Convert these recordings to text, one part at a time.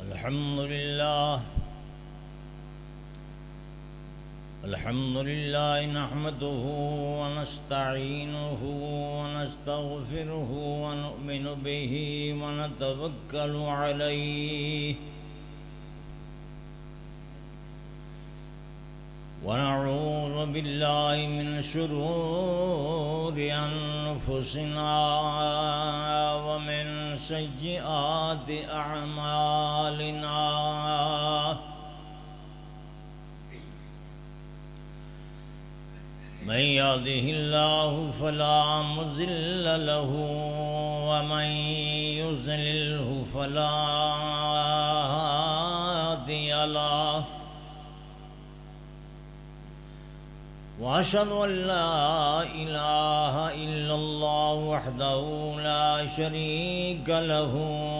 الحمد لله نحمده ونستعينه ونستغفره ونؤمن به ونتوكل عليه ونعوذ بالله من شرور أنفسنا ومن سيئات أعمالنا من يهده الله فلا مضل له ومن يضلله فلا هادي له وأشهد أن لا إله إلا الله وحده لا شريك له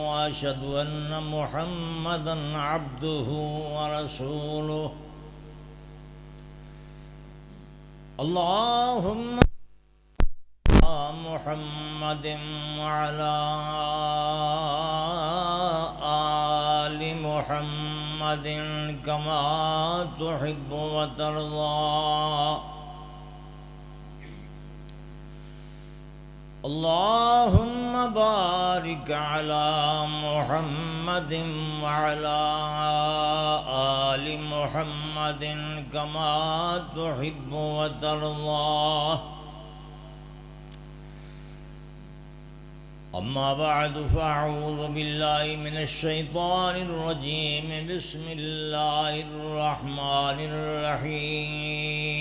وأشهد أن محمدا عبده ورسوله اللهم محمد وعلى آل محمد كما تحب وترضى اللهم بارك على محمد وعلى آل محمد كما تحب وترضى أما بعد فأعوذ بالله من الشيطان الرجيم بسم الله الرحمن الرحيم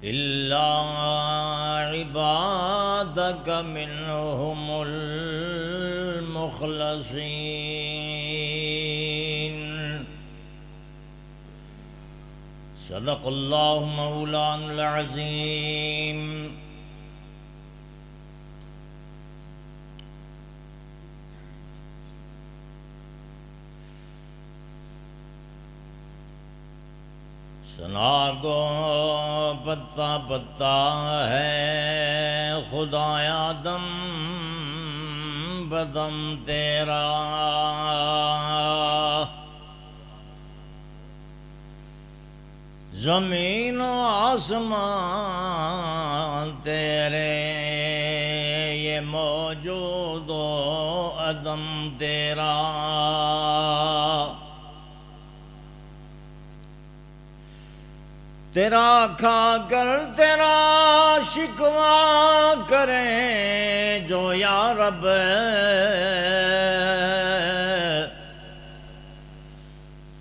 إلا عبادك منهم المخلصين صدق الله مولانا العظيم سنا کو پتا پتا ہے خدایا دم بدم تیرا زمین و آسمان تیرے یہ موجود و عدم تیرا تیرا کھا کر تیرا شکوہ کریں جو یا رب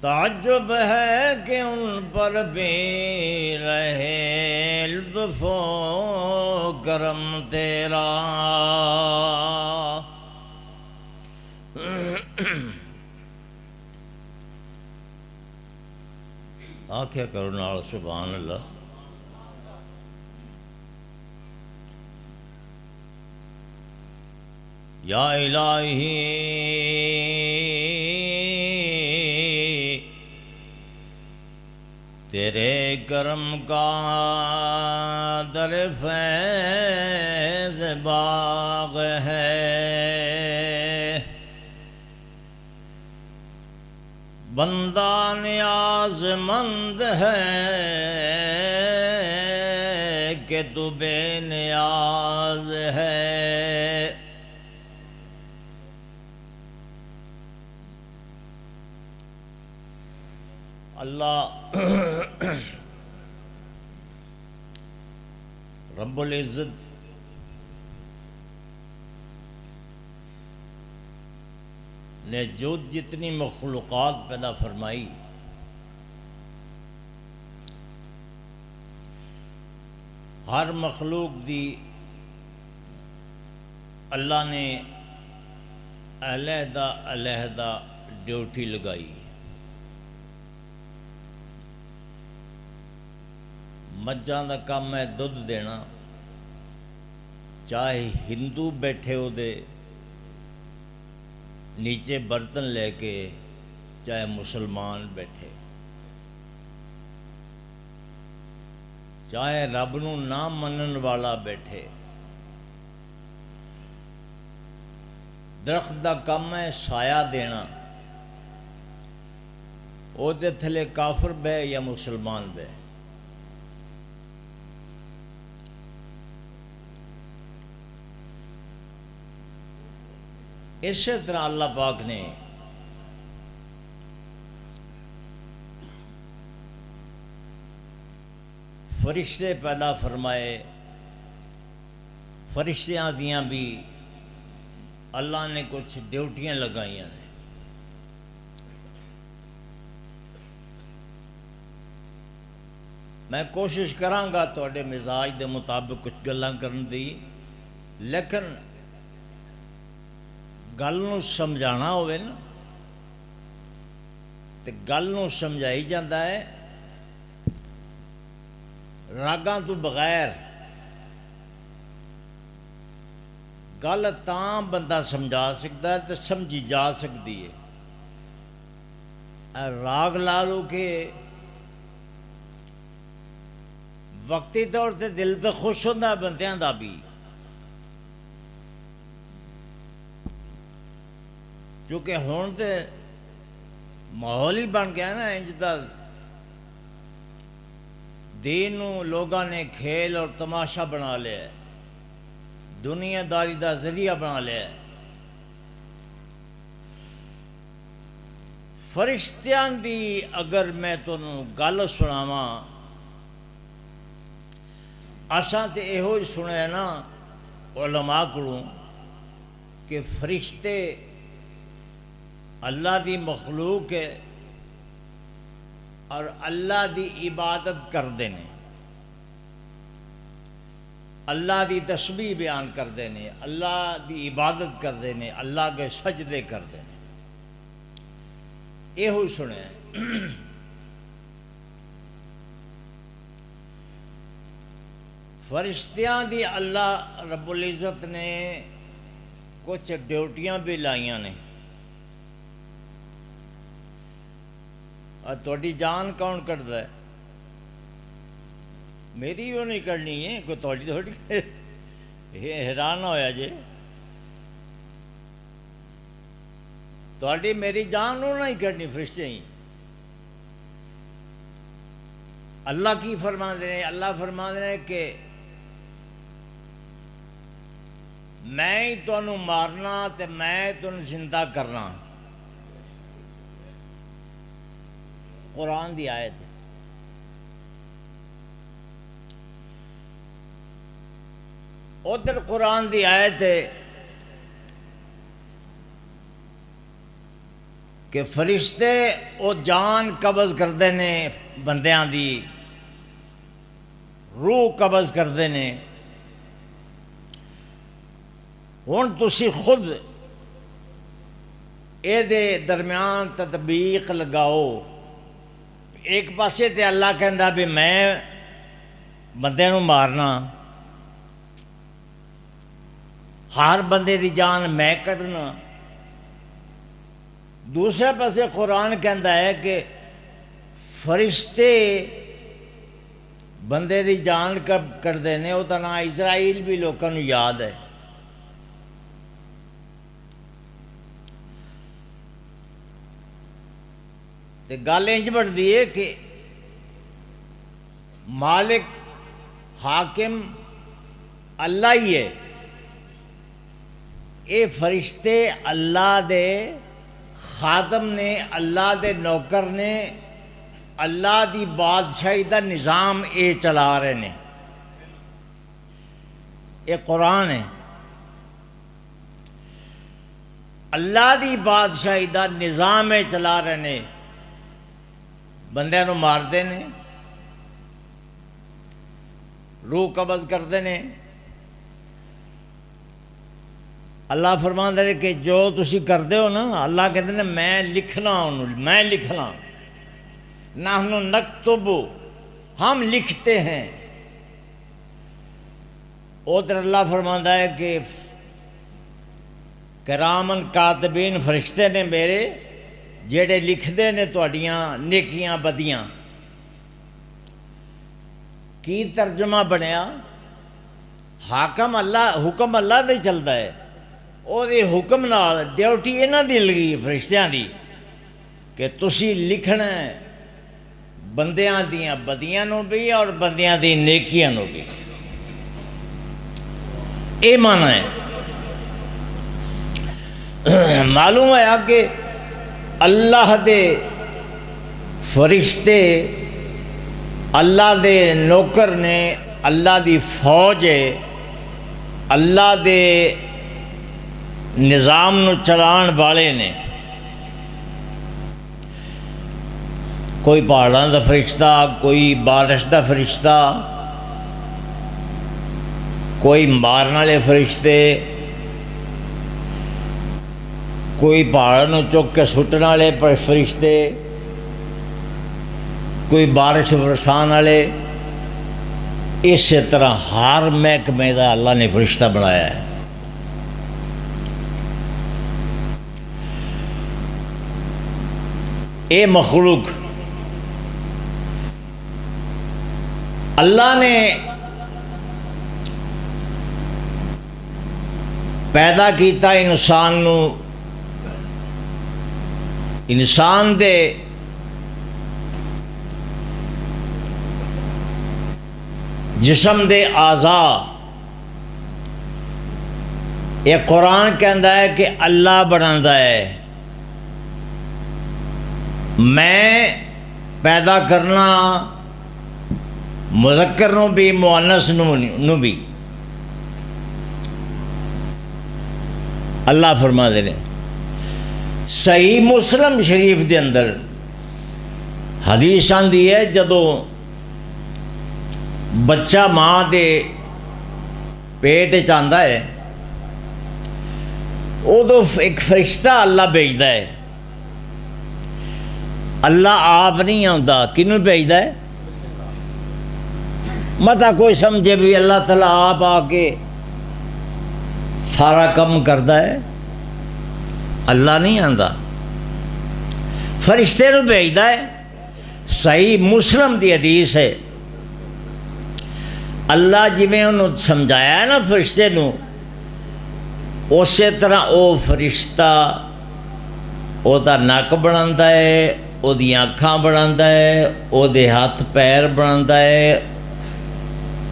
تعجب ہے کہ ان پر بھی رہے لطف و کرم تیرا آنکھیں کرو نال سبحان اللہ یا الہی تیرے کرم کا در فیض باغ ہے بندہ نیاز مند ہے کہ تو بے نیاز ہے اللہ رب العزت نے جو جتنی مخلوقات پیدا فرمائی ہر مخلوق دی اللہ نے علیحدہ علیحدہ ڈیوٹی لگائی مجھاں دا کام ہے دودھ دینا چاہے ہندو بیٹھے ہو دے نیچے برتن لے کے چاہے مسلمان بیٹھے چاہے رب نو نہ منن والا بیٹھے درخت دا کم ہے سایہ دینا، او دے تھلے کافر بے یا مسلمان بے۔ اسی طرح اللہ پاک نے فرشتے پیدا فرمائے، فرشتیاں دیاں بھی اللہ نے کچھ ڈیوٹیاں لگائیاں نے۔ میں کوشش کراں گا تواڈے مزاج دے مطابق کچھ گلاں کرن دی، لیکن گل نوں سمجھانا ہوئے نا تے گل نوں سمجھائی جاندہ ہے راگاں تو بغیر۔ گل تاں بندہ سمجھا سکتا ہے تے سمجھی جا سکتی ہے۔ راگ لا لو کہ وقتی طور تے دل تے خوش ہوتا ہے بندیاں دا بھی، کیونکہ ہون تے ماحول ہی بن گیا نا انجدہ دین نوں لوگاں نے کھیل اور تماشا بنا لیا ہے، دنیا داری دا ذریعہ بنا لیا ہے۔ فرشتیاں دی اگر میں تنوں گل سناواں، اساں تے ایہو ہی سنیا نا علماء کولوں کہ فرشتے اللہ دی مخلوق ہے اور اللہ دی عبادت کردے نے، اللہ دی تسبیح بیان کردے نے، اللہ دی عبادت کردے نے، اللہ کے سجدے کردے نے۔ یہ ہوئی سنے فرشتیاں دی اللہ رب العزت نے کچھ ڈیوٹیاں بھی لائیاں نے۔ اور تھوڑی جان کون کرتا ہے؟ میری وہ نہیں کرنی ہے، کوئی تھوڑی تھوڑی حیران ہویا جے۔ تھوڑی میری جان نو نہیں کرنی فرشتے ہی۔ اللہ کی فرما دے، اللہ فرما دے کہ میں ہی تانوں مارنا تے میں تانوں زندہ کرنا۔ قرآن دی آیت ہے۔ ادھر قرآن دی آیت ہے کہ فرشتے او جان قبض کردے نے، بندیاں دی روح قبض کردے نے۔ ہن تسی خود اے دے درمیان تطبیق لگاؤ۔ ایک پاسے تے اللہ کہندا بھی میں بندے نوں مارنا، ہر بندے دی جان میں کڈنا۔ دوسرے پاسے قرآن کہندا ہے کہ فرشتے بندے دی جان کردے نے۔ وہ نام اسرائیل بھی لوگوں کو یاد ہے۔ تے گل انج بنتی ہے کہ مالک حاکم اللہ ہی ہے۔ اے فرشتے اللہ دے خادم نے، اللہ دے نوکر نے، اللہ دی بادشاہی دا نظام اے چلا رہے نے۔ اے قرآن ہے۔ اللہ دی بادشاہی دا نظام اے چلا رہے نے۔ بندے نو ماردے نے، روح قبض کردے نے۔ اللہ فرماندا ہے کہ جو تسی کردے ہو نا، اللہ کہتے ہیں میں لکھنا انہوں، میں لکھنا۔ نحن نکتب، ہم لکھتے ہیں۔ ادھر اللہ فرماندا ہے کہ کرامن کاتبین فرشتے نے میرے جڑے لکھدے نے تہاڈیاں نیکیاں بدیاں۔ کی ترجمہ بنیا؟ حاکم اللہ، حکم اللہ نہیں چلتا ہے۔ ਉਹਦੇ ਹੁਕਮ ਨਾਲ ਡਿਊਟੀ ਇਹਨਾਂ ਦੀ ਲੱਗੀ ਫਰਿਸ਼ਤਿਆਂ ਦੀ ਕਿ ਤੁਸੀਂ ਲਿਖਣਾ ਬੰਦਿਆਂ ਦੀਆਂ ਬਦੀਆਂ ਨੂੰ ਵੀ ਔਰ ਬੰਦਿਆਂ ਦੀ ਨੇਕੀਆਂ ਨੂੰ ਵੀ। ਇਹ ਮਾਨਾ ਹੈ। ਮਾਲੂਮ ਹੋਇਆ ਕਿ ਅੱਲਾਹ ਦੇ ਫਰਿਸ਼ਤੇ اللہ دے نوکر نے، اللہ دی فوج ہے، اللہ دے نظام نو چلان والے نے۔ کوئی پہاڑاں دا فرشتہ، کوئی بارش دا فرشتہ، کوئی مارن والے فرشتے، کوئی پہاڑاں نو چک کے سٹن والے فرشتے، کوئی بارش برسان والے۔ اسی طرح ہر محکمے کا اللہ نے فرشتہ بنایا ہے۔ اے مخلوق اللہ نے پیدا کیتا انسان نو، انسان دے جسم دے اعضاء، یہ قرآن کہندا ہے کہ اللہ بناتا ہے۔ میں پیدا کرنا مذکر نو بھی مؤنث نو بھی۔ اللہ فرما دے صحیح مسلم شریف دے اندر حدیث آندی ہے جدوں بچہ ماں دے پیٹ چاہتا ہے ادو ایک فرشتہ اللہ بھیجتا ہے۔ اللہ آپ نہیں آتا، کنوں بھیجتا ہے؟ متا کوئی سمجھے بھی اللہ تعالیٰ آپ آ کے سارا کم کرتا ہے، اللہ نہیں آتا، فرشتے نو بھیجتا ہے۔ صحیح مسلم دی حدیث ہے، اللہ جویں انہوں سمجھایا ہے نا فرشتے نو، اسی طرح او فرشتہ او دا نک بناتا ہے، او دی آنکھاں بناتا ہے، او دے ہاتھ پیر بناتا ہے،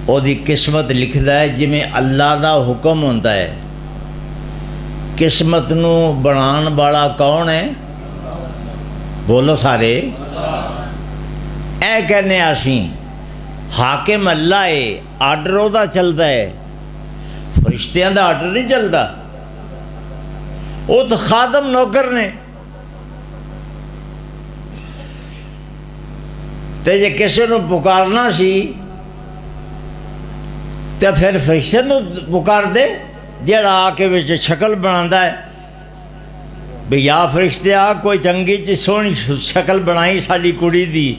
او دی قسمت لکھدا ہے جویں اللہ دا حکم ہوندا ہے۔ قسمت نو بنان والا کون ہے؟ بولو سارے۔ اے کہنے آسیں حاکم اللہ ہے، آرڈر وہ چلتا ہے، فرشتیاں دا آرڈر نہیں چلتا، وہ تو خادم نوکر نے۔ تے جے کسی نو پکارنا سی تے پھر فرشتے نو پکار دے جڑا آ کے وچ شکل بناتا ہے بھی یا فرشتے آ کوئی چنگی چی سونی شکل بنائی ساری کڑی دی،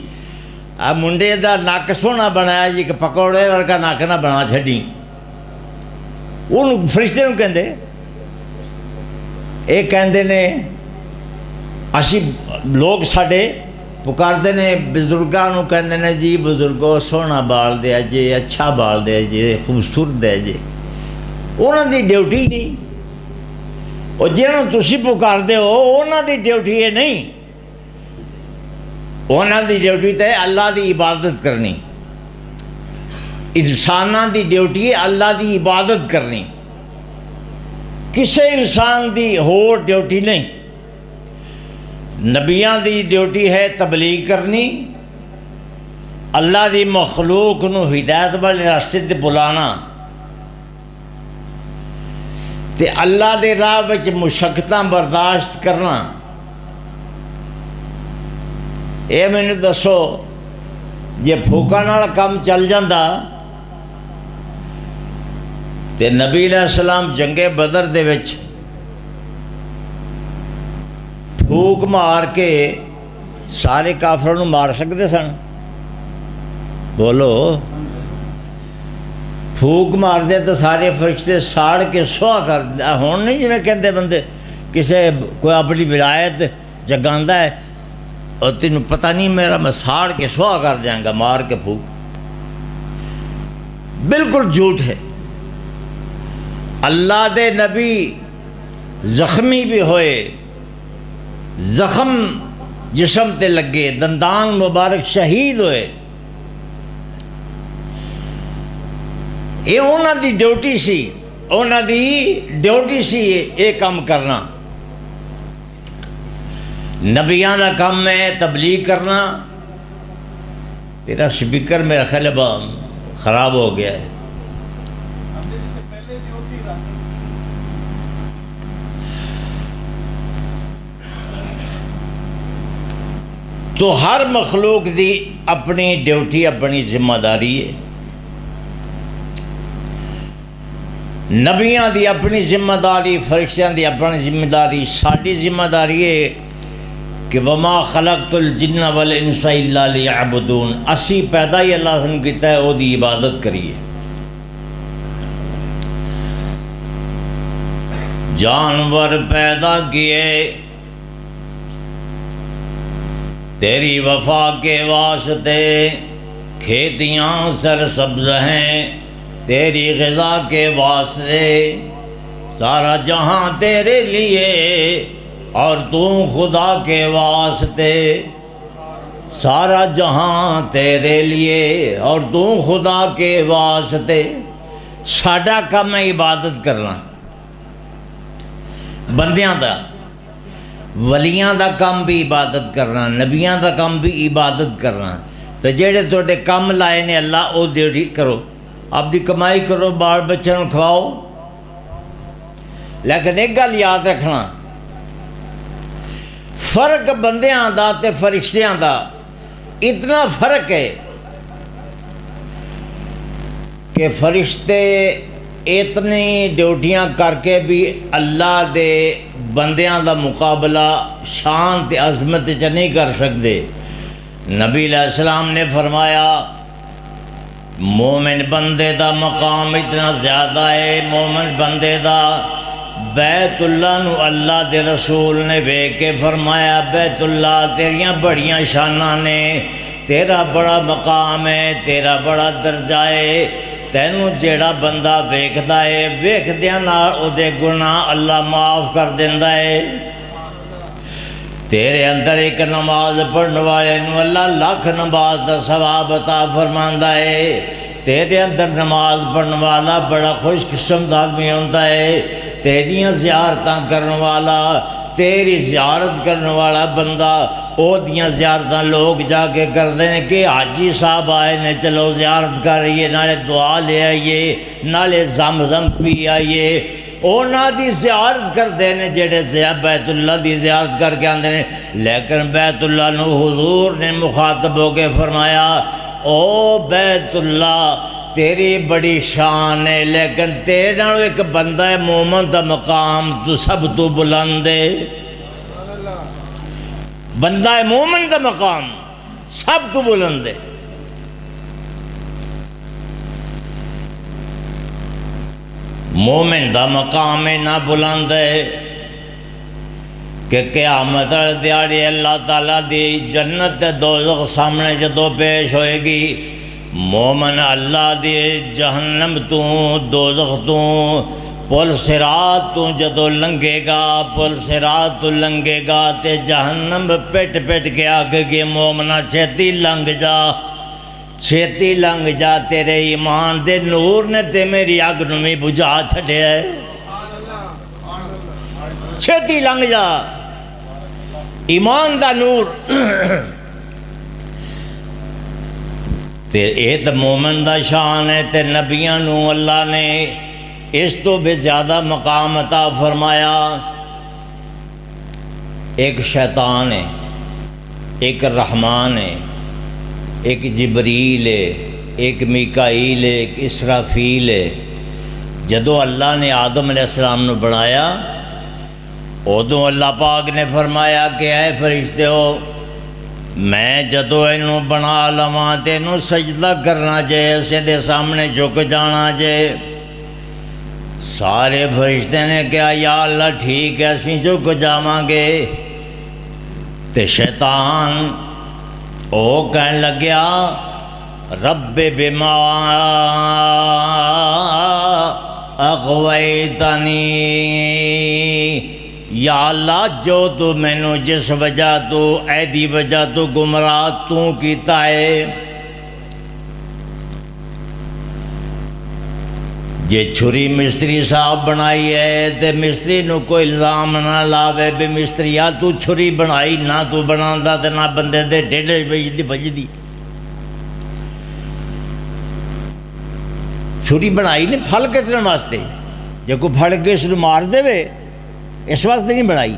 منڈے دا نک سونا بنایا جی کہ پکوڑے ورگا نک نہ بنا چھڈی، انہوں فرشتے نوں کہندے۔ یہ کہندے نے اسی لوگ ساڈے پکاردے نے بزرگاں نوں کہندے نے جی بزرگو سونا بال دیا جی، اچھا بال دیا جی، خوبصورت ہے جی۔ انہاں دی ڈیوٹی نہیں، اور جنہوں تسی پکاردے ہو انہاں دی ڈیوٹی یہ نہیں، انہاں دی ڈیوٹی تے اللہ دی عبادت کرنی۔ انساناں دی ڈیوٹی ہے اللہ دی عبادت کرنی، کسی انسان دی ہور ڈیوٹی نہیں۔ نبیاں دی ڈیوٹی ہے تبلیغ کرنی، اللہ دی مخلوق نو ہدایت والے راستے تے بلانا، تے اللہ دے راہ وچ مشقتاں برداشت کرنا۔ اے میں نے دسو جے پھوکا نال کم چل جاندہ تے نبی علیہ السلام جنگ بدر دے وچ پھوک مار کے سارے کافروں نوں مار سکتے سن؟ بولو، پھوک مار دے تو سارے فرشتے ساڑ کے سوا کر دے۔ ہون نہیں جویں کہندے بندے کسے کوئی اپنی ولایت جگاندا ہے اور تینوں پتہ نہیں میرا میں ساڑ کے سوا کر دیاں گا مار کے پھوک، بالکل جھوٹ ہے۔ اللہ دے نبی زخمی بھی ہوئے، زخم جسم تے لگے، دندان مبارک شہید ہوئے، یہ انہاں دی ڈیوٹی سی، انہاں دی ڈیوٹی سی یہ کام کرنا۔ نبیان کا کام ہے تبلیغ کرنا۔ تیرا سپیکر میرا خیال خراب ہو گیا ہے۔ تو ہر مخلوق دی اپنی ڈیوٹی، اپنی ذمہ داری ہے۔ نبیاں دی اپنی ذمہ داری، فرشتیاں دی اپنی ذمہ داری، ساری ذمہ داری ہے کہ وما خلقت الجن والانس الا لیعبدون، اسی پیدا ہی اللہ سے کیتا ہے، وہ دی عبادت کریے۔ جانور پیدا کیے تیری وفا کے واسطے، کھیتیاں سرسبز ہیں تیری غذا کے واسطے، سارا جہاں تیرے لیے اور تو خدا کے واسطے، سارا جہاں تیرے لیے اور تو خدا کے واسطے۔ ساڈا کام ہے عبادت کرنا، بندیاں دا، ولیاں دا کام بھی عبادت کرنا، نبیاں دا کام بھی عبادت کرنا۔ تو جڑے تواڈے کام لائے نے اللہ وہ ڈیوٹی کرو، آپ دی کمائی کرو، بال بچوں کو کھواؤ، لیکن ایک گل یاد رکھنا، فرق بندیاں دا تے فرشتیاں دا اتنا فرق ہے کہ فرشتے اتنی ڈیوٹیاں کر کے بھی اللہ دے بندیاں دا مقابلہ شان تے عظمت چ نہیں کر سکتے۔ نبی علیہ السلام نے فرمایا مومن بندے دا مقام اتنا زیادہ ہے، مومن بندے دا بیت اللہ نو اللہ دے رسول نے ویکھ کے فرمایا بیت اللہ تیریاں بڑیاں شاناں نے، تیرا بڑا مقام ہے، تیرا بڑا درجہ ہے، تینوں جیڑا بندہ ویکھدا ہے ویکھدیاں نال او دے گناہ اللہ معاف کر دیندا ہے۔ تیرے اندر ایک نماز پڑھنے والے نو اللہ لاکھ نماز دا ثواب عطا فرماندا ہے۔ تیرے اندر نماز پڑھنے والا بڑا خوش قسمت آدمی ہوتا ہے۔ تیریاں زیارتاں کرنے والا، تیری زیارت کرنے والا بندہ، او دیاں زیارتاں لوگ جا کے کرتے ہیں کہ حاجی صاحب آئے نے چلو زیارت کر رہیے، نالے دعا لے آئیے، نالے زمزم پی آئیے۔ اونا دی زیارت کرتے ہیں جڑے بیت اللہ دی زیارت کر کے آتے ہیں، لیکن بیت اللہ نو حضور نے مخاطب ہو کے فرمایا او بیت اللہ تیری بڑی شان ہے، لیکن تیرے نال ایک بندہ ہے مومن دا مقام تو سب تو بلند ہے۔ بندہ ہے مومن دا مقام سب تو بلند ہے۔ مومن دا مقام نہ بلند ہے کہ قیامت دیاڑی اللہ تعالیٰ دی جنت دوزخ سامنے جدو پیش ہوئے گی، مومن اللہ دی جہنم تو دوزخ تو پل صراط تو جدو لنگے گا، پل صراط تو لنگے گا تے جہنم پٹ پٹ کے آگے گی، مومنہ چھتی لنگ جا، چھتی لنگ جا، تیرے ایمان دے نور نے تے میری اگ نمی بجھا چھڑے ہے، چھتی لنگ جا، ایمان دا نور۔ تے اے تے مومن دا شان ہے، تے نبیاں نو اللہ نے اس تو بھی زیادہ مقام عطا فرمایا۔ ایک شیطان ہے، ایک رحمان ہے، ایک جبریل ہے، ایک میکائیل ہے، ایک اسرافیل ہے۔ جدو اللہ نے آدم علیہ السلام نو بنایا ادو اللہ پاک نے فرمایا کہ اے فرشتے ہو، میں جدو اینو بنا لواں تے اینو سجدہ کرنا جے، اسے دے سامنے جھک جانا جے۔ سارے فرشتے نے کہا یا اللہ ٹھیک ہے اسی جھک جاواں گے۔ تے شیطان او کہنے لگیا رب بما اغویتنی، یا اللہ جو تو مینوں جس وجہ تو ایدی وجہ تو گمراہ تو کیتا ہے، جے چھری مستری صاحب بنائی ہے تے مستری نو کوئی الزام نہ لاوے بھی مستری آ تو چھری بنائی، نہ تو بناندا تے نہ بندے دے ڈیڈے وجدی۔ چھری بنائی نے پھل کٹنے واسطے، جے کوئی پھڑ کے اس نو مار دے وے اس واسطے نہیں بنائی۔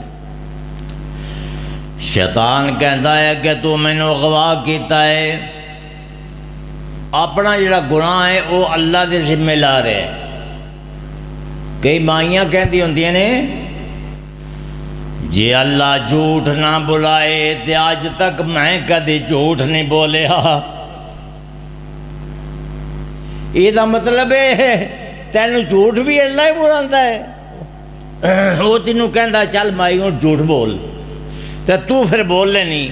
شیطان کہندا ہے کہ تو مینوں اغوا کیتا ہے، اپنا جڑا گناہ ہے وہ اللہ دے ذمہ لا رہے ہیں۔ کئی مائیاں کہندی ہوندیاں نے جے اللہ جھوٹ نہ بلائے تے آج تک میں کدی جھوٹ نہیں بولیا، یہ دا مطلب ہے تینوں جھوٹ بھی اللہ ہی بولاندا ہے۔ وہ تینوں کہندا چل مائی ہوں جھوٹ بول تے تو پھر بول لینی۔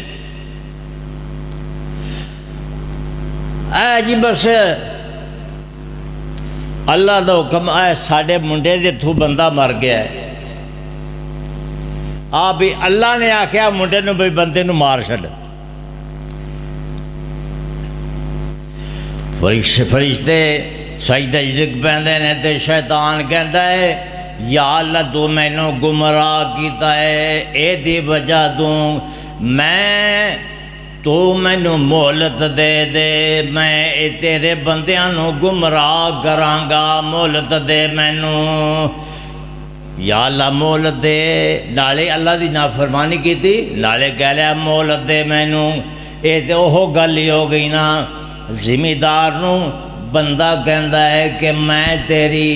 اے جی بس اللہ دا حکم ہے، ساڈے منڈے دے تھو بندہ مر گیا ہے، آ بھی اللہ نے آکھیا منڈے نو بھی بندے نو مار چھڈ۔ فرشتے سجدے ڈگ پیندے نے تے شیطان کہندا ہے یا اللہ تو مینوں گمراہ کیتا ہے، اے دی وجہ تو میں تو مینوں مہلت دے دے، میں تیرے بندیاں نو گمراہ کراں گا، مہلت دے مینوں یا اللہ، مہلت دے۔ نالے اللہ دی نافرمانی کیتی، نالے کہہ لیا مہلت دے مینوں، اے تے اوہ گل ہی ہو گئی نا۔ ذمہ نو بندہ کہندا ہے کہ میں تیری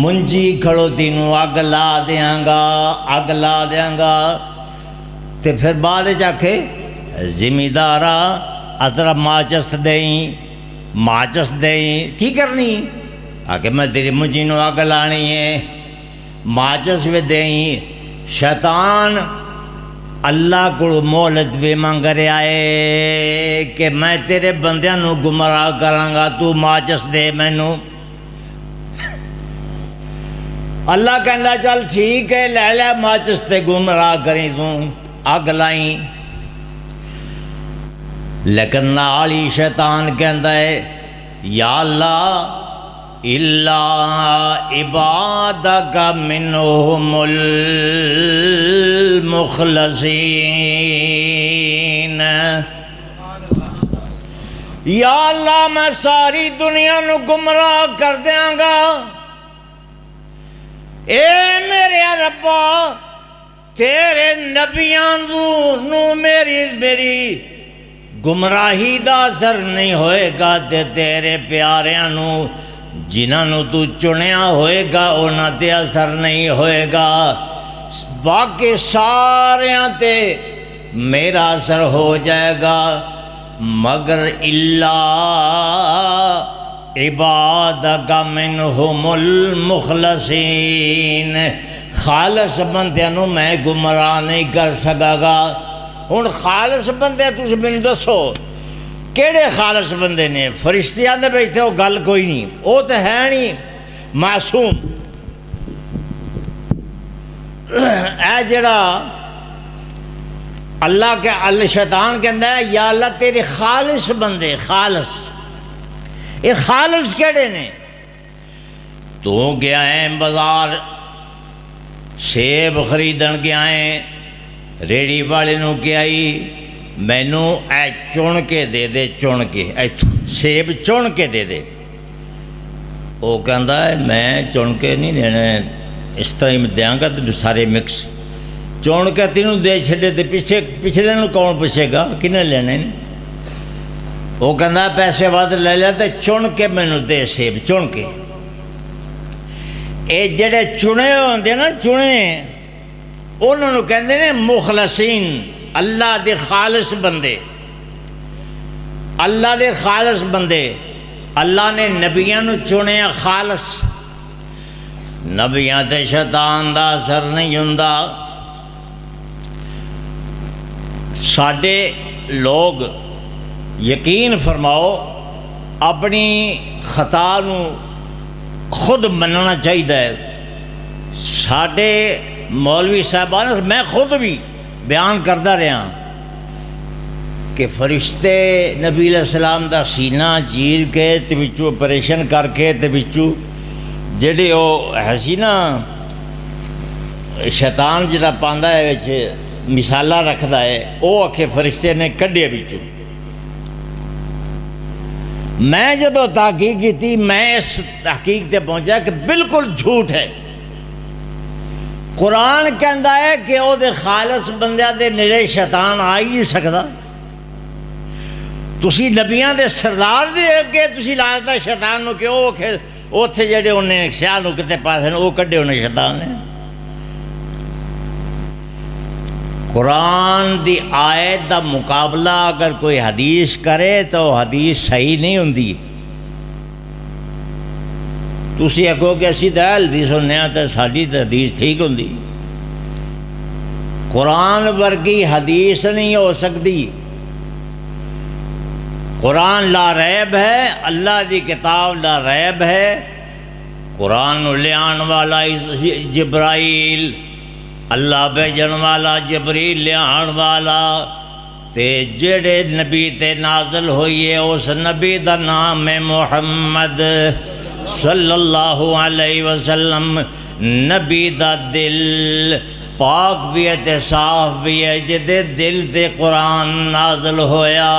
منجی کھڑوتی نو اگ لا دیاں گا، اگ لا دیاں گا، تے پھر بعد آکھے ذمہ دارا اترا ماچس دیں، ماچس دیں کی کرنی؟ آکھے میں تیری منجی نو اگ لانی ہے، ماچس بھی دیں۔ شیطان اللہ کو مہلت بھی منگ رہا ہے کہ میں تیرے بندیاں نو گمراہ کراں گا، تو ماچس دے مینوں۔ اللہ کہندا چل ٹھیک ہے لے لے ماچس تے گمراہ کریں تو اگ لائیں، لیکن نال ہی شیطان کہندا ہے یا اللہ الا عبادک منہم المخلصین، یا اللہ میں ساری دنیا نو گمراہ کر دیاں گا، اے میرے ربا تیرے نبیاں نو میری گمراہی دا اثر نہیں ہوئے گا، تے تیرے پیاریاں نو جنہاں نو تو چنیا ہوئے گا انہاں تے اثر نہیں ہوئے گا، باقی ساریاں تے میرا اثر ہو جائے گا، مگر اللہ عبادک منہم المخلصین، خالص بندیاں نو میں گمراہ نہیں کر سکا گا۔ ہن خالص بندے تسی مینوں دسو کیڑے خالص بندے نے؟ فرشتیاں دے بیٹھے وہ گل کوئی نہیں، وہ تو ہے نہیں معصوم۔ اے جڑا اللہ کے شیطان کہندا ہے یا اللہ تیرے خالص بندے، خالص یہ خالص کیڑے نے؟ تو گیا ہے بازار سیب خریدن گیا ہے، ریڑی والے نو کیا ہی مینوں اے چن کے دے دے، چن کے سیب چن کے دے دے۔ وہ کہندا ہے میں چن کے نہیں دینا، اس طرح ہی میں دیاں گا تو سارے مکس چن کے تینوں دے چھڈے تے پچھلے نو کون پوچھے گا کنے لینے؟ وہ کہندا پیسے ود لے لیا تے چن کے مینوں دے سیب چن کے۔ اے جڑے چنے ہوندے نا، چنے انہوں نے کہندے نے مخلصین، اللہ دے خالص بندے، اللہ دے خالص بندے۔ اللہ نے نبیاں نو چنے خالص، نبیاں تے شیطان دا اثر نہیں ہوندا۔ ساڈے لوگ یقین فرماؤ اپنی خطا نو خود مننا چاہیے۔ ساڈے مولوی صاحبان میں خود بھی بیان کرتا رہا کہ فرشتے نبی علیہ السلام دا سینہ چیر کے تے وچوں آپریشن کر کے تے وچوں جڑے وہ حسینہ شیطان جڑا پاندا ہے وچ مثالہ رکھدا ہے وہ آکھے فرشتے نے کڈھے وچوں. میں جدو تحقیق کی تھی میں اس تحقیق تے پہنچا کہ بالکل جھوٹ ہے. قرآن کہندا ہے کہ وہ دے خالص بندیاں دے نیڑے شیطان آ ہی نہیں سکدا. تسی نبیاں دے سردار دے اگے تسی لاتا شیطان نو کہ وہ اوتھے جڑے انہیں سیاہ نو کتے پاسے وہ کڈھے انہیں شیطان نے. قرآن دی آیت دا مقابلہ اگر کوئی حدیث کرے تو حدیث صحیح نہیں ہوندی. تسی آکھو کہ اسی تو حدیث سننے تو ساڈی تو حدیث ٹھیک ہوندی. قرآن ورگی حدیث نہیں ہو سکتی. قرآن لا ریب ہے، اللہ دی کتاب لا ریب ہے. قرآن لے آن والا جبرائیل، اللہ بھیجن والا جبریل لے آن والا تے جڑے نبی تے نازل ہوئی ہے اس نبی دا نام ہے محمد صلی اللہ علیہ وسلم. نبی دا دل پاک بھی ہے تے صاف بھی ہے جدے دل تے قرآن نازل ہویا.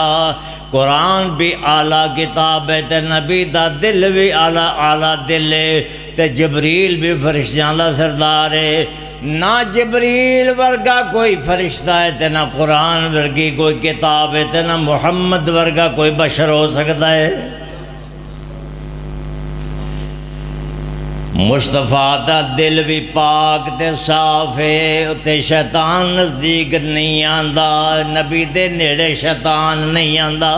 قرآن بھی اعلیٰ کتاب ہے تے نبی دا دل بھی اعلیٰ دل ہے تے جبریل بھی فرشتیاں دا سردار ہے. نہ جبریل ورگا کوئی فرشتہ ہے تے نہ قرآن ورگی کوئی کتاب ہے تے نہ محمد ورگا کوئی بشر ہو سکتا ہے. مصطفیٰ دا دل بھی پاک تے صاف ہے تے شیطان نزدیک نہیں آندا. نبی دے نیڑے شیطان نہیں آندا.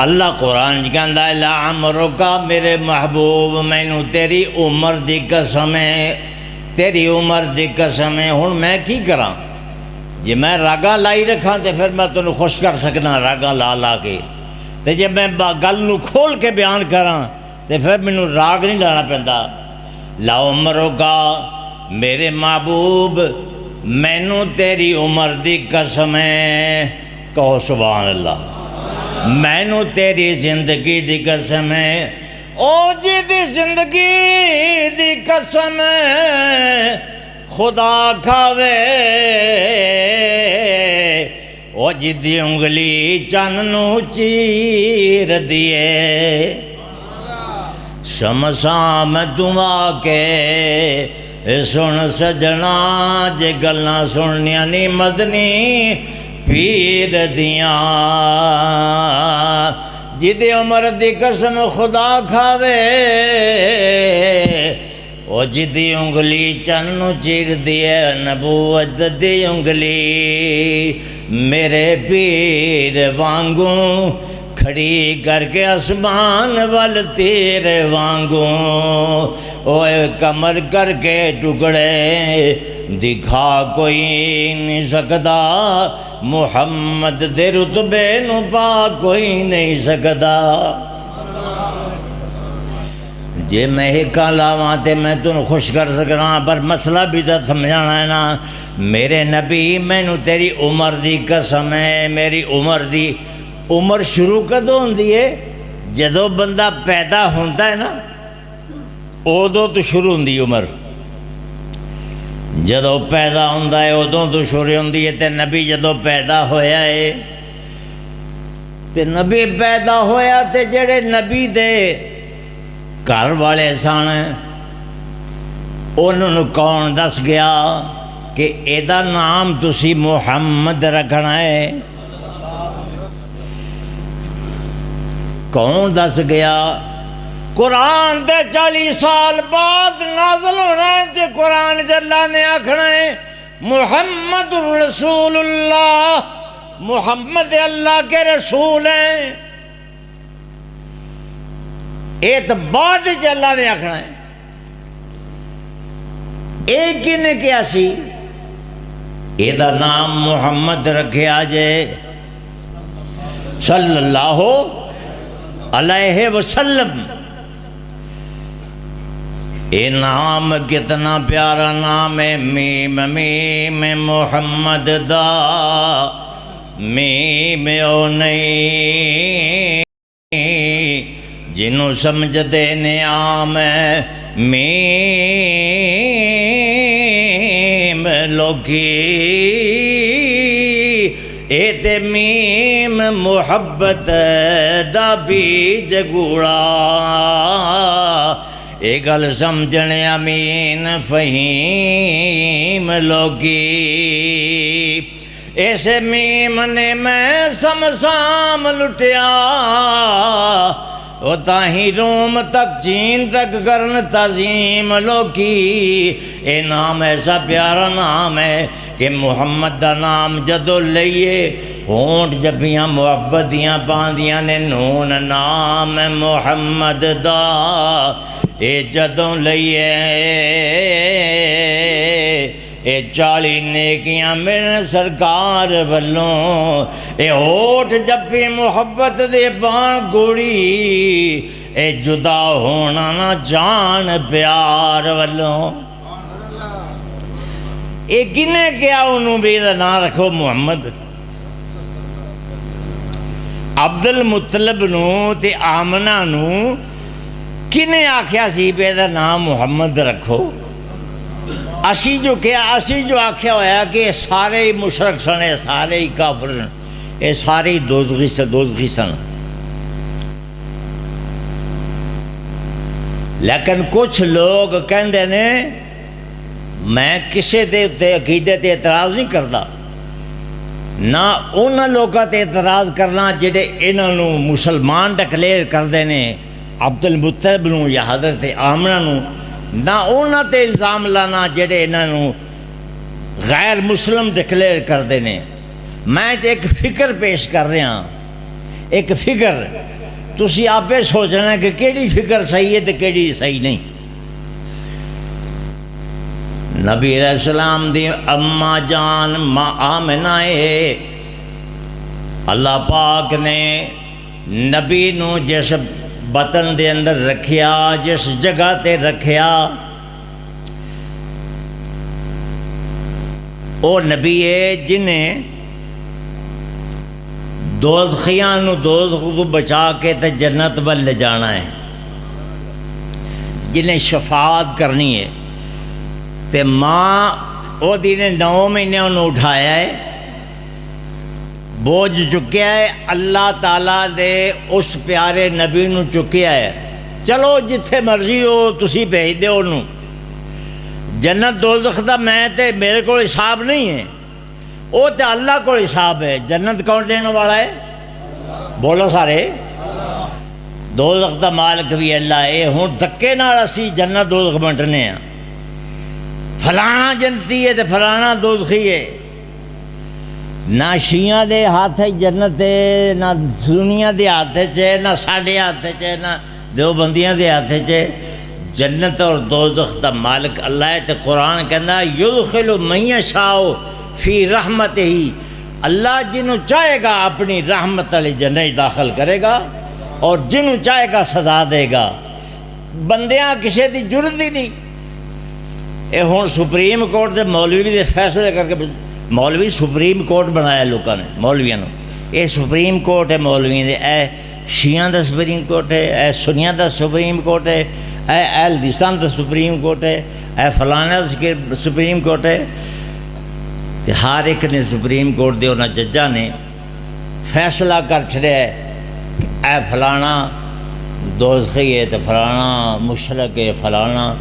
اللہ قرآن کہندا ہے لعمرک میرے محبوب مینوں تیری عمر دی قسم ہے، تیری عمر دی قسم ہے. ہن میں کی کراں؟ جے میں راگاں لائی رکھاں تے پھر میں تینوں خوش کر سکنا راگاں لا کے. تے جے میں گل نو کھول کے بیان کراں تے پھر مینوں راگ نہیں لانا پیندا. لعمرک میرے محبوب مینوں تیری عمر دی قسم ہے. کہو سبحان اللہ. مینوں تیری زندگی دی قسم ہے. او جی دی زندگی دی قسم ہے خدا کھاوے. او جی دی انگلی چن نو چیر دیے. شمساں میں دعا کے سن سجنا جے گلاں سننیاں نہیں مدنی پیر دیاں. جدی عمر دی قسم خدا کھاوے او جدی انگلی چن چیر دیے. نبوت دی انگلی میرے پیر وانگوں کھڑی کر کے آسمان وال تیرے وانگوں. اوے کمر کر کے ٹکڑے دکھا کوئی نہیں سکدا. محمد دے رتبے نو پا کوئی نہیں سکدا. جے میں ایکاں لاواں تے میں تنوں خوش کر سکنا پر مسئلہ بھی تو سمجھانا ہے نا. میرے نبی مینوں تیری عمر دی قسم ہے. میری عمر شروع کدوں ہوندی ہے؟ جدوں بندہ پیدا ہوتا ہے نا ادوں تو شروع ہوندی عمر. جدوں پیدا ہوندا ہے ادوں تو شروع ہوندی ہے. تے نبی جدوں پیدا ہویا ہے تے نبی پیدا ہویا تے جڑے نبی دے گھر والے سن انہوں کون دس گیا کہ ایدا نام تسی محمد رکھنا ہے؟ کون دس گیا؟ قرآن دے 40 سال بعد نازل ہونا ہے تے قرآن جلہ نے آکھنا ہے محمد رسول اللہ. محمد اللہ کے رسول ہیں. یہ تو بعد اللہ نے آکھنا ہے. ایک ہی نے کیا سی یہ نام محمد رکھیا جے صلی اللہ علیہ وسلم. اے نام کتنا پیارا نام ہے، میم میم محمد دا، میم او نہیں جنوں سمجھ دے نعام ہے، میم لوکی اے تے میم محبت دا بیج گوڑا، اے گل سمجھنے امین فہیم لوگی، ایسے میم نے میں سمسام لٹیا، وہ تاہی روم تک چین تک کرن تعظیم لوکی، اے نام ایسا پیارا نام ہے کہ محمد دا نام جدو لئیے ہونٹ جبیاں محبت دیاں باندیاں نے نون نام محمد دا، اے جدوں لئیے اے 40 نیکیاں ملن سرکار والوں، اے ہوٹ جبی محبت دے بان گوڑی، اے جدا ہونا نہ جان پیار والوں، اے کنے کیا انہوں بھی نہ رکھو محمد؟ عبد المطلب نو تے آمنہ نو کنے آکھیا سی بے دا نام محمد رکھو؟ اسی جو آکھیا ہویا کہ سارے ہی مشرک سن، سارے ہی کافر سن، یہ سارے ہی دوزخی سن، لیکن کچھ لوگ کہندے نے میں کسے دے عقیدے تے اعتراض نہیں کرتا، نہ انہاں لوگاں تے اعتراض کرنا جڑے انہاں نو مسلمان ڈکلیئر کردے نے، عبد المطلب نو یا حضرت آمنہ نو، نہ انہاں تے الزام لانا جڑے انہاں نو غیر مسلم ڈکلیئر کردے نے۔ میں تے ایک فکر پیش کر رہا ہاں، ایک فکر تسی آپے سوچنا کہ کیڑی فکر صحیح ہے تے کیڑی صحیح نہیں۔ نبی علیہ السلام دی اماں جان ماں آمنہ ہے، اللہ پاک نے نبی نو جس بطن دے اندر رکھیا، جس جگہ تے رکھیا، او نبی ہے جنہیں دوزخیاں نو دوزخ تو بچا کے تے جنت ول لے جانا ہے، جنہیں شفاعت کرنی ہے، تے ماں او دینے 9 مہینے انہوں اٹھایا ہے، بوجھ چکیا ہے، اللہ تعالیٰ دے اس پیارے نبی نو چکیا ہے، چلو جتھے مرضی ہو تسی بھیج دے انہوں، جنت دوزخ دا میں تے میرے کو حساب نہیں ہے، او تے اللہ کو حساب ہے۔ جنت کون دینے والا ہے؟ بولو سارے، دوزخ دا مالک بھی اللہ ہے۔ ہوں دھکے نال اسی جنت دوزخ بنٹنے ہیں، فلانا جنتی ہے تے فلانا دوزخی ہے، نہ شیعہ دے ہاتھ جنت ہے، نہ سنیاں دے ہاتھ ہے، نہ ساڈے ہاتھ ہے، نہ دیوبندیاں دے ہاتھ ہے۔ جنت اور دوزخ دا مالک اللہ ہے، تے قرآن کہندا یدخل من یشاء فی رحمتہ، اللہ جنوں چاہے گا اپنی رحمت والی جنت داخل کرے گا اور جنوں چاہے گا سزا دے گا، بندیاں کسے دی جرت ہی نہیں۔ اے ہن سپریم کورٹ دے مولوی دے فیصلے کر کے، مولوی سپریم کورٹ بنایا لوگوں نے مولویاں نو، اے سپریم کورٹ ہے مولویاں دے، اے شیعہ دا سپریم کورٹ ہے، اے سنیاں دا سپریم کورٹ ہے، اے اہل حدیثاں دا سپریم کورٹ ہے، اے فلانا دا سپریم کورٹ ہے، تے ہر ایک نے سپریم کورٹ دے انہاں ججاں نے فیصلہ کر چھڑیا ہے اے فلانا دوزخی ہے تے فلانا مشرک ہے، فلانا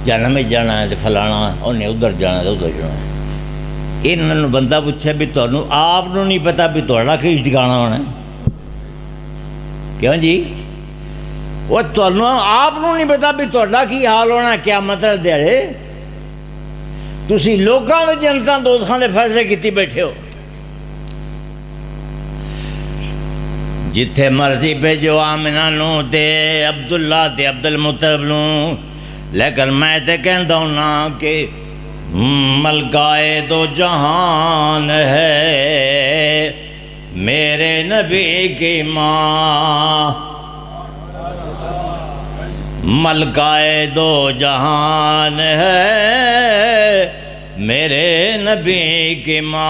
جہنم میں جانا ہے تے فلانا انہیں ادھر جانا ہے تے ادھر جانا ہے۔ انہوں نے بندہ پوچھے بھی تمہیں آپ نو نہیں پتا بھی تھوڑا کی ٹھکانا ہونا ہے؟ کیوں جی؟ وہ تمہیں آپ نو نہیں پتا بھی تھوڑا کی حال ہونا ہے قیامت والے دیہڑے؟ تسی لوکاں دے جنتاں دوزخاں دے فیصلے کیتی بیٹھے ہو، جتھے مرضی بھیجو آمنہ نو تے عبداللہ تے عبد المطلب نو، لیکن میں تے کہندا ہوں نا کہ ملکائے دو جہان ہے میرے نبی کی ماں، ملکہ دو جہان ہے میرے نبی کی ماں،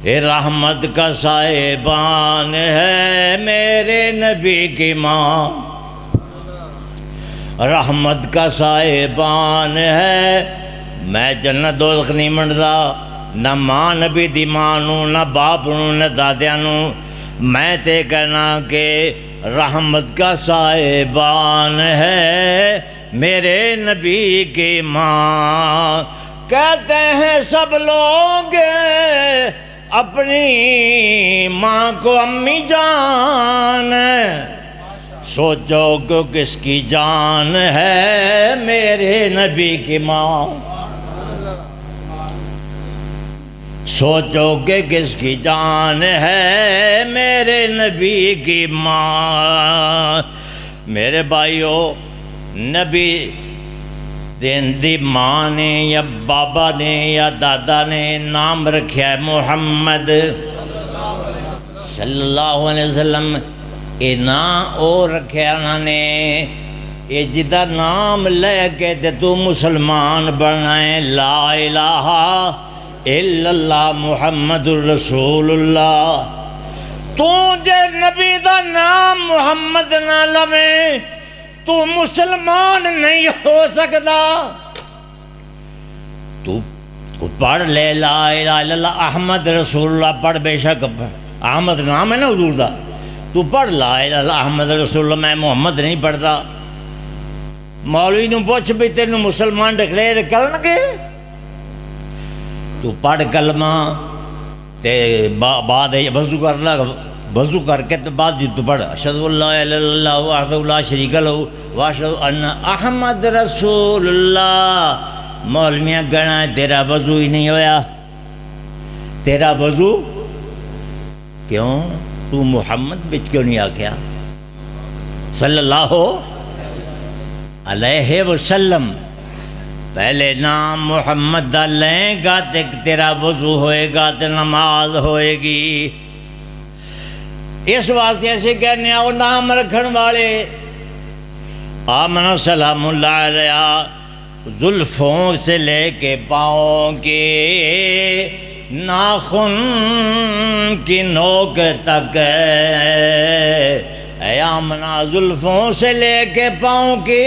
رحمت کا صاحبان ہے میرے نبی کی ماں، رحمت کا صاحبان ہے۔ میں جنت دوزخ نہیں منڈدا، نہ ماں نبی دی ماں نو، نہ باپ نو، نہ دادیاں نو، میں تے کہنا کہ رحمت کا صاحبان ہے میرے نبی کی ماں۔ کہتے ہیں سب لوگ اپنی ماں کو امی جان، سوچو کہ کس کی جان ہے میرے نبی کی ماں، سوچو کہ کس کی جان ہے میرے نبی کی ماں۔ میرے بھائیو، نبی دی ماں نے یا بابا نے یا دادا نے نام رکھیا ہے محمد صلی اللہ علیہ وسلم۔ یہ نام او رکھیا انہوں نے، یہ جدا نام لے کے تے تو مسلمان بنائے، لا الہ الا اللہ محمد الرسول اللہ۔ تو جے نبی دا نام محمد نہ لویں تو مسلمان نہیں ہو سکتا۔ تو پڑھ لے لا الہ الا اللہ احمد رسول اللہ، پڑھ بے شک، احمد نام ہے نا حضور دا، تو پڑھ لا الہ الا اللہ احمد رسول اللہ۔ میں محمد نہیں پڑھتا۔ مولوی نو پوچھ بھی تینوں مسلمان ڈکلیئر کرن گے؟ تو پڑھ کلمہ تے بعد وضو کر لا، وضو کر کے تو بعد تو پڑھ اشہد ان لا الہ الا اللہ وحدہ لا شریک لہ واشہد ان احمد رسول اللہ۔ مولویاں گنا تیرا وضو ہی نہیں ہویا، تیرا وضو کیوں؟ تو محمد بچ کیوں نہیں آکھیا صلی اللہ علیہ وسلم؟ پہلے نام محمد دا لیں گا تے تیرا وضو ہوئے گا تے نماز ہوئے گی۔ اس واسطے ایسے کہنے وہ نام رکھن والے آمن سلام اللہ علیہ، زلفوں سے لے کے پاؤں کے ناخن کی نوک تک، اے آمنہ زلفوں سے لے کے پاؤں کے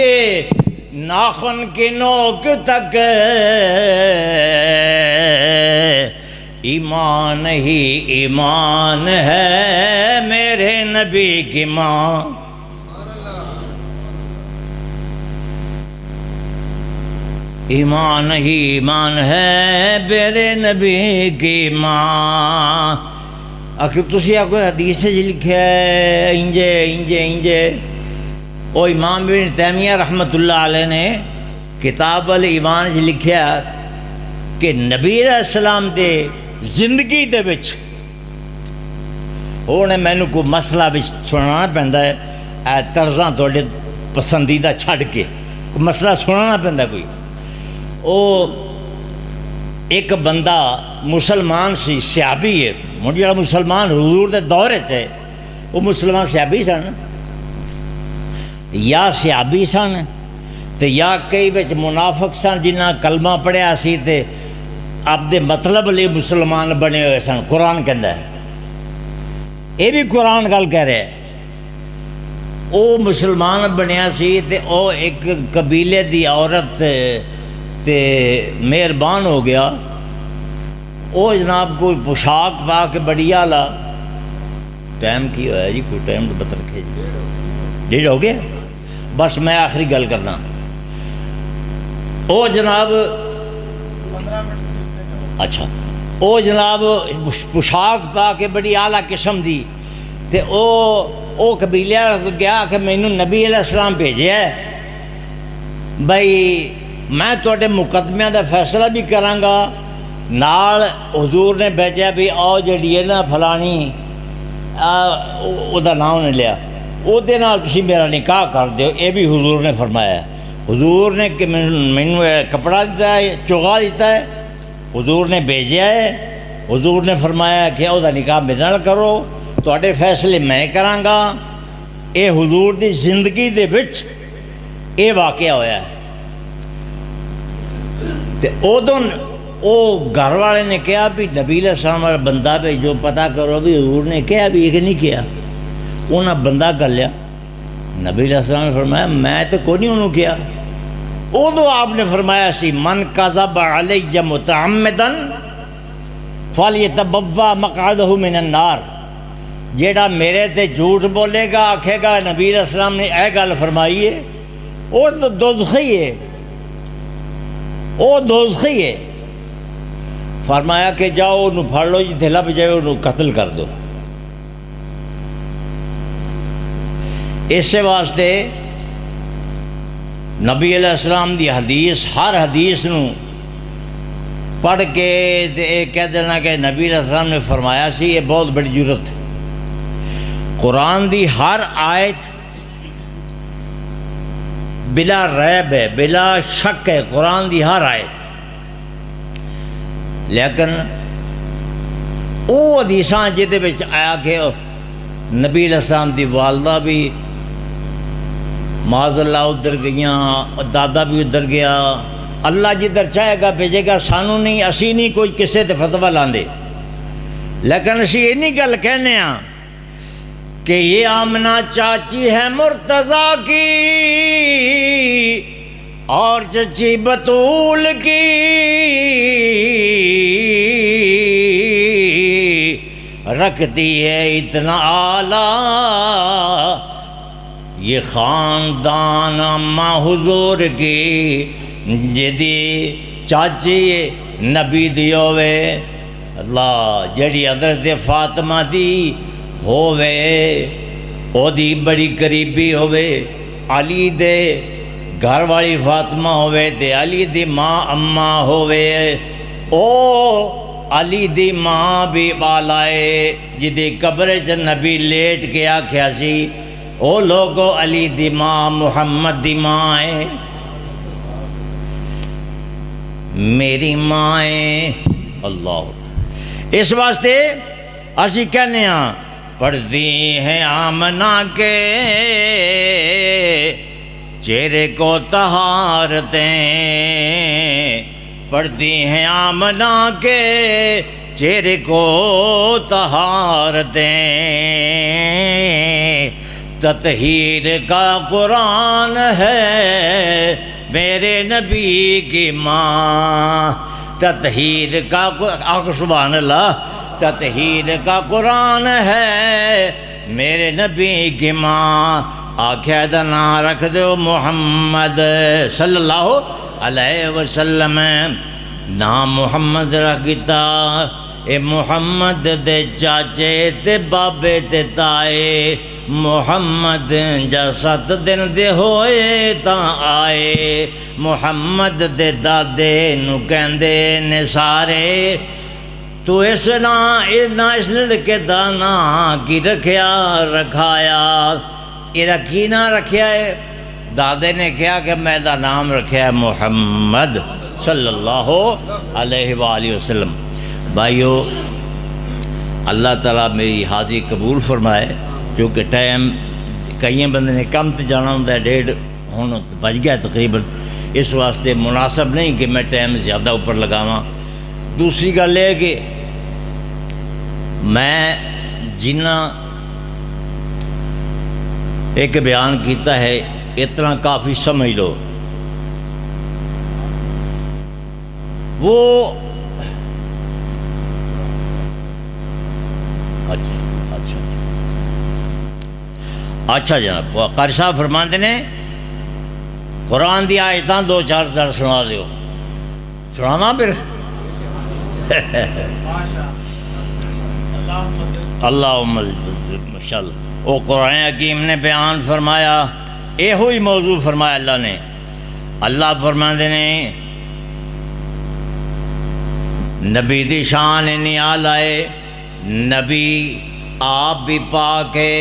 ناخن کی نوک تک، ایمان ہی ایمان ہے میرے نبی کی ماں۔ ایمان ہی ایمان ہے میرے نبی کی ماں۔ آخر تسی آپ کو حدیث جی لکھا ہے انجے انجے انجے، وہ امام ابن تیمیہ رحمۃ اللہ علیہ نے کتاب الایمان جی لکھیا کہ نبی علیہ السلام دے زندگی دے وچ انہیں مینوں کوئی مسئلہ بھی سنانا پہندا ہے، اے طرزاں توڑے پسندیدہ چھڑ کے کوئی مسئلہ سنانا پہندا کوئی۔ او ایک بندہ مسلمان سی، صحابی ہے، ہن جڑا مسلمان حضور دے دور وچ ہے وہ مسلمان صحابی سن یا صحابی سن تے یا کئی وچ منافق سن جنہاں کلمہ پڑھیا سی تے آپ دے مطلب لئے مسلمان بنے ہوئے سن۔ قرآن کہندا ہے، یہ بھی قرآن گل کہہ رہے ہیں، او مسلمان بنیا سی تے او ایک قبیلے دی عورت تے مہربان ہو گیا، او جناب کوئی پوشاک پا کے بڑی آلا، ٹائم کی ہوا ہے جی؟ کوئی ٹائم تو بتا رکھے جی، ڈیڑھ ہو گیا، بس میں آخری گل کرنا۔ او جناب اچھا، او جناب پوشاک پا کے بڑی اعلیٰ قسم دی تے او قبیلے گیا کہ مینوں نبی علیہ السلام بھیجیا ہے بھائی میں توڑے مقدمیاں دا فیصلہ بھی کراں گا، نال حضور نے بھیجیا بھی آؤ جڑی ہے نا فلانی او دا نام نے لیا، او دے نال تسی میرا نکاح کر دیو، اے بھی حضور نے فرمایا ہے۔ حضور نے کہ مینوں کپڑا دیتا ہے، چوغا دیتا ہے، حضور نے بھیجیا ہے، حضور نے فرمایا کہ او دا نکاح میرے نال کرو، توڑے فیصلے میں کراں گا، یہ حضور دی زندگی دے وچ یہ واقعہ ہویا ہے. تے ادوں وہ گھر والے نے کہا بھی نبی علیہ السلام والا بندہ بھیجو پتہ کرو بھی حضور نے کہا بھی یہ نہیں کیا. انہاں بندہ کر لیا. نبی علیہ السلام نے فرمایا میں تو کوئی نہیں انہوں کیا. ادو آپ نے فرمایا سی من کذب علی متعمدا فلیتبوا مقعدہ من النار. جیڑا میرے تے جھوٹ بولے گا آکھے گا نبی علیہ السلام نے اے گل فرمائی ہے وہ تو دوزخی ہے، وہ دوزخی ہے. فرمایا کہ جاؤ انہوں پھڑ لو جتھے لب جائے انہوں قتل کر دو. اس واسطے نبی علیہ السلام دی حدیث ہر حدیث نو پڑھ کے کہہ دینا کہ نبی علیہ السلام نے فرمایا سی، یہ بہت بڑی جرت ہے. قرآن دی ہر آیت بلا ریب ہے، بلا شک ہے قرآن دی ہر آیت. لیکن وہ حدیثاں جہدے وچ آیا کہ نبی علیہ السلام دی والدہ بھی معاذ اللہ ادھر گئیاں، دادا بھی ادھر گیا، اللہ جدھر چاہے گا بھیجے گا. سانوں نہیں، اسی نہیں کوئی کسے تے فتویٰ لاندے، لیکن اسی یہ نہیں گل کہنے ہاں کہ یہ آمنہ چاچی ہے مرتضیٰ کی اور چچی بطول کی، رکھتی ہے اتنا اعلیٰ یہ خاندان اماں حضور کی، جدی چاچی نبی دی ہوئے اللہ جڑی حضرت فاطمہ دی ہوئے او دی بڑی قریبی ہوئے، علی دے گھر والی فاطمہ ہوئے تے علی دی ماں اماں ہوئے، او علی دی ماں بھی بالائے جدی قبر چ نبی لیٹ کے آکھیا سی او لوگو علی دی ماں محمد دی ماں ہے، میری ماں ہے. اللہ اس واسطے اسی کہنے ہاں پڑھتی ہیں آمنہ کے چہرے کو طہارتیں، پڑھتی ہیں آمنہ کے چہرے کو طہارتیں، تطہیر کا قرآن ہے میرے نبی کی ماں، تطہیر کا سبحان اللہ، تطہیر کا قرآن ہے میرے نبی کی ماں. آکھیا دا نام رکھ دو محمد صلی اللہ علیہ وسلم، نام محمد رکھتا اے محمد دے چاچے تے بابے تے تائے، محمد جا 7 دن دے ہوئے تاں آئے، محمد دے دادے نو کہندے نے سارے تو اس نے لکھے دانا کی رکھیا رکھایا، یہ رکھی نہ رکھیا ہے. دادے نے کہا کہ میں دا نام رکھیا ہے محمد صلی اللہ علیہ وآلہ وسلم. بھائیو اللہ تعالیٰ میری حاضری قبول فرمائے، کیونکہ ٹائم کئی بندے نے کم تے جانا ہوں 1:30 ہوں بج گیا تقریباً، اس واسطے مناسب نہیں کہ میں ٹائم زیادہ اوپر لگاواں. دوسری گل یہ کہ میں جنہ ایک بیان کیتا ہے اتنا کافی سمجھ لو. وہ اچھا جناب قاری صاحب فرماندے نے قرآن دی آیتاں 2-4 سنا دیو. سناواں پھر اللہم ماشاءاللہ. وہ قرآن حکیم نے بیان فرمایا، یہ ہوئی موضوع فرمایا اللہ نے. اللہ فرماندے نے نبی دی شان نیال آئے، نبی آپ بھی پاک ہے،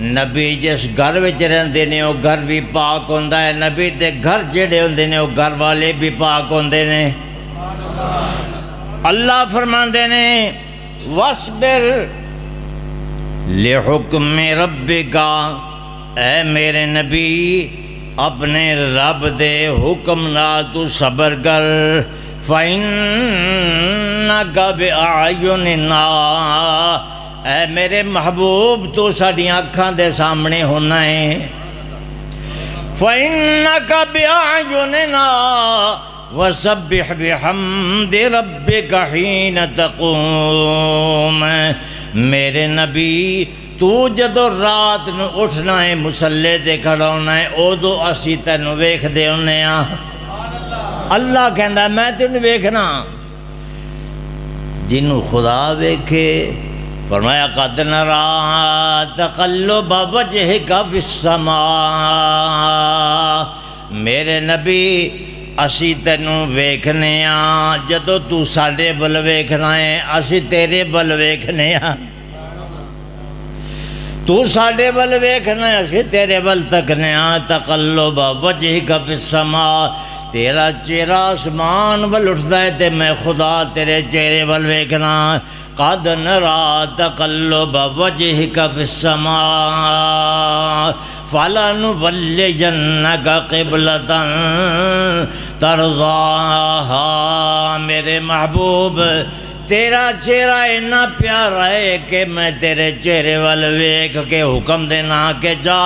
نبی جس گھر وچ رہندے نے وہ گھر بھی پاک ہوندا ہے، نبی دے گھر جڑے ہوندے نے وہ گھر والے بھی پاک ہوندے نے. اللہ فرماندے نے وَاصْبِرْ لِحُکْمِ رَبِّکَ اے میرے نبی اپنے رب دے حکم نال تو صبر کر، فَإِنَّكَ بِأَعْيُنِنَا، اے میرے محبوب تو ساڈیاں اکھاں دے سامنے ہونا ہے، فَإِنَّكَ بِأَعْيُنِنَا وَسَبِّحْ بِحَمْدِ رَبِّكَ حِينَ تَقُومُ، میرے نبی تو جدو رات نو اٹھنا ہے مسلے تے کھڑا ہونا ہے ادو اسی تینوں ویکھ دے ہونے ہاں۔ اللہ کہندا ہے میں تینوں ویکھنا، جنوں خدا ویکھے فرمایا قد نرى تقلب وجهك في السماء، میرے نبی اسی تینوں ویکھنے ہاں، جدو تو ساڈے ول ویکھنا ہے اسی تیرے ول ویکھنے ہاں، تو ساڈے ول ویکھنا ہے اسی تیرے ول تکنے ہاں، تقلب وجهك في السماء، تیرا چہرہ آسمان ول اٹھدا ہے تے میں خدا تیرے چہرے ول ویکھنا، قد نرى تقلب وجهك في السماء فلنولينك قبلة ترضاها، میرے محبوب تیرا چہرہ اتنا پیارا ہے کہ میں تیرے چہرے وال ویکھ کے حکم دینا کہ جا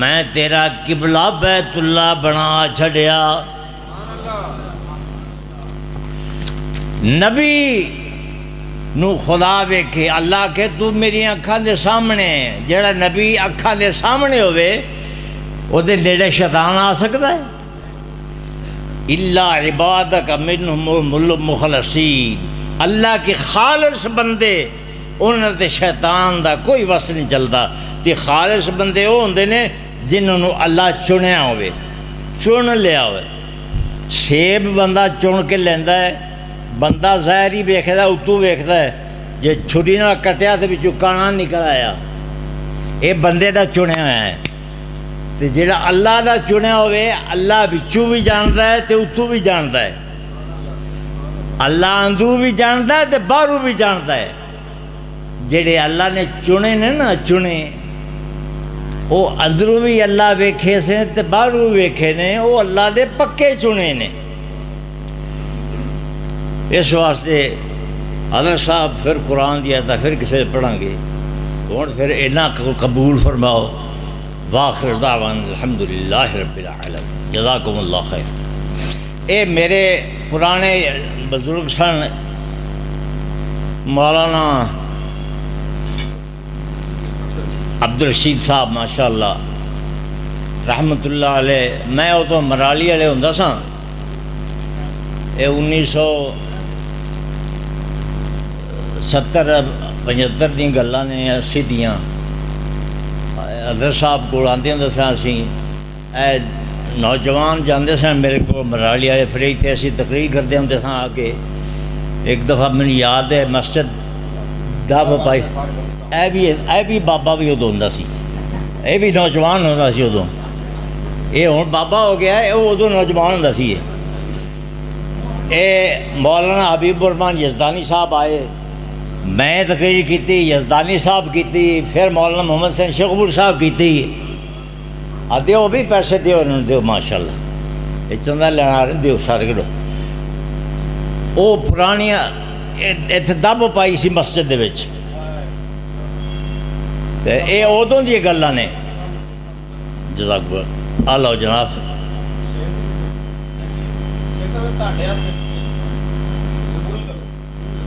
میں تیرا قبلہ بیت اللہ بنا چھڑیا۔ نبی نو خدا ویکھے، اللہ کہ تو میری اکھاں دے سامنے، جڑا نبی اکھاں دے سامنے ہوئے او دے نیڑے شیطان آ سکتا ہے؟ الا عبادک منہم المخلصین، اللہ کے خالص بندے انہاں تے شیطان دا کوئی وس نہیں چلتا، تے خالص بندے وہ ہوندے نے جنہوں نے اللہ چنیا ہوئے، چن لیا ہوئے۔ سیب بندہ چن کے لیندا ہے، بندہ ظاہر ہی ویکھدا اتوں ویکھدا ہے، جے چھری نال کٹیا تے وچوں کانا نکل آیا، یہ بندے دا چنیا ہوا ہے۔ تے جڑا اللہ دا چنیا ہوئے اللہ وچوں بھی جاندا ہے تے اتوں بھی جاندا ہے، اللہ اندروں بھی جاندا ہے تے باہروں بھی جاندا ہے۔ جڑے اللہ نے چنے نے نا چنے، وہ اندروں بھی اللہ ویکھے سے تے باہروں بھی ویکھے نے، وہ اللہ دے پکے چنے نے۔ اس واسطے حضرت صاحب پھر قرآن دیا تھا پھر کسے پڑھیں گے تو پھر اینا قبول فرماؤ۔ واخر دعوانا الحمدللہ رب العالمین، جزاکم اللہ خیر۔ اے میرے پرانے بزرگ سن مولانا عبدالرشید صاحب ماشاءاللہ رحمت اللہ علیہ، میں ادو مرالی والے ہوں سا، یہ 1970-75 دی گلاں نے 80 دیاں، حضرت صاحب کو آتے ہوں سا، اسی اے نوجوان جاندے سن میرے کو مرالی والے فریج تھے، اسی تقریر کرتے ہوں سا آ کے۔ ایک دفعہ مجھے یاد ہے مسجد دا پائی، اے بھی بابا بھی ادو ہوں سی، اے بھی نوجوان ہوتا سی ادو، یہ ہوں بابا ہو گیا ہے، وہ ادو نوجوان ہوتا سی۔ اے مولانا حبیب الرحمان یزدانی صاحب آئے، میں تقریر کیتی، یزدانی صاحب کیتی، پھر مولانا محمد حسین شیخپور صاحب کیتی۔ دیو بھی پیسے دیو انہوں نے، دیو ماشاءاللہ، یہ چندہ لینا رہے دیو سارے کڑو۔ وہ پرانی اتنے دب پائی سی مسجد دے وچ، اے ادوں دی گلاں نے۔ جزاک اللہ، آ لو جناب۔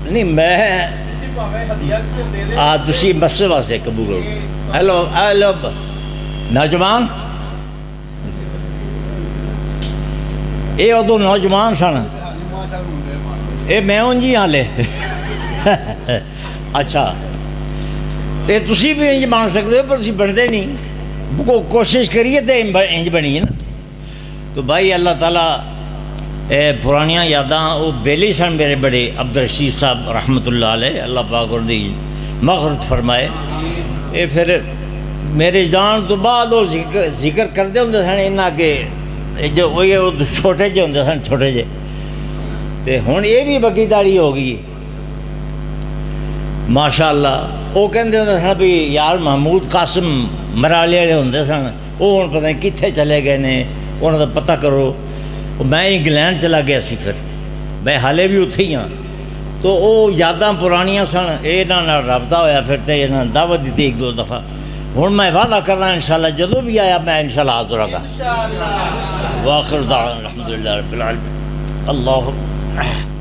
نہیں میں تسی مسجد واسطے قبول کرو۔ ہیلو ہیلو نوجوان، یہ ادو نوجوان سن، یہ میں ہوں جی ہالے۔ اچھا تے تسی بھی انج بن سکتے ہو پر تسی بنتے نہیں، کوشش کریے تو انج بنی نا۔ تو بھائی اللہ تعالیٰ پرانیاں یاداں وہ بیلی سن میرے بڑے عبدالرشید صاحب رحمت اللہ علیہ، اللہ پاک ان دی مغفرت فرمائے۔ یہ پھر میرے جان تو بعد وہ ذکر کرتے ہوں سن انہاں کے جو چھوٹے جے ہوں سن، چھوٹے جے تے ہن یہ بھی بگی داڑی ہو گئی۔ ماشاء اللہ وہ کہندے ہوندے سن بھی یار محمود قاسم مرالی والے ہوندے سن وہ ہن پتہ نہیں کتنے چلے گئے نے انہاں دا پتہ کرو میں انگلینڈ چلا گیا سی پھر میں حالے بھی اتھے ہی ہاں تو وہ یاداں پرانیاں سن یہاں نال رابطہ ہویا پھر تے یہاں دعوت دیتی ایک دو دفعہ ہن میں وعدہ کرنا انشاءاللہ جدوں بھی آیا میں انشاءاللہ حاضر ہوگا واخر دعوانا الحمدللہ رب العالمین اللہ